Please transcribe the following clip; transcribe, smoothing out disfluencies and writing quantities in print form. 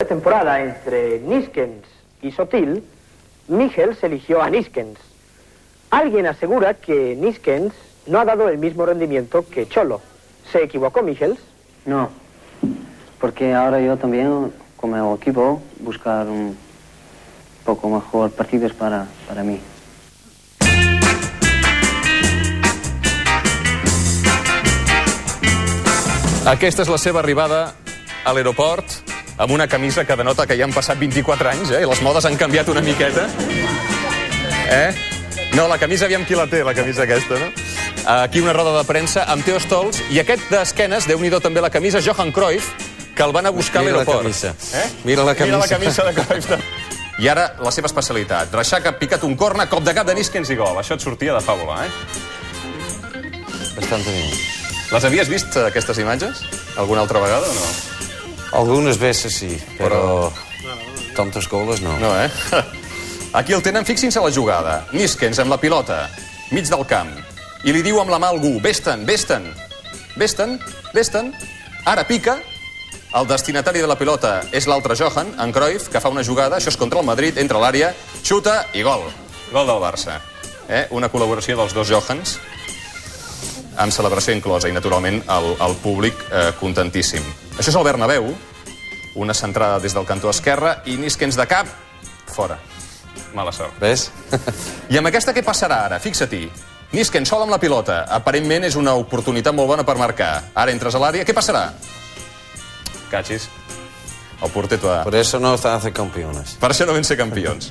temporada entre Niskens y Sotil, Michels eligió a Niskens. Alguien asegura que Niskens no ha dado el mismo rendimiento que Cholo. ¿Se equivocó Michels? No, porque ahora yo también, como equipo, buscar un poco mejor partidos para mí. Aquesta és la seva arribada a l'aeroport amb una camisa que denota que ja han passat 24 anys, i les modes han canviat una miqueta. No, la camisa, aviam qui la té, la camisa aquesta, no? Aquí una roda de premsa amb Theo Stolz, i aquest d'esquenes, Déu-n'hi-do també la camisa, Johan Cruyff, que el van a buscar a l'aeroport. Mira la camisa. Mira la camisa de Cruyff. I ara, la seva especialitat. Reixac ha picat un corna, cop de cap de Niskens i gol. Això et sortia de fàbula, Bastant bé. Les havies vist, aquestes imatges? Alguna altra vegada o no? Algunes veces sí, però tantes goles no. No, Aquí el tenen, fixin-se la jugada. Niskens amb la pilota, mig del camp, i li diu amb la mà a algú, vés-te'n, vés-te'n, vés-te'n, vés-te'n. Ara pica, el destinatari de la pilota és l'altre Johan, en Cruyff, que fa una jugada, això és contra el Madrid, entra a l'àrea, xuta i gol. Gol del Barça. Una col·laboració dels dos Johans, amb celebració inclosa, i naturalment el públic contentíssim. Això és el Bernabéu, una centrada des del cantó esquerre, i Niskens de cap, fora. Mala sort. Ves? I amb aquesta què passarà ara? Fixa-t'hi. Niskens sol amb la pilota. Aparentment és una oportunitat molt bona per marcar. Ara entres a l'àrea, què passarà? Cachis. El porter t'ho ha... Por eso no hacen campeones. Per això no vam ser campions.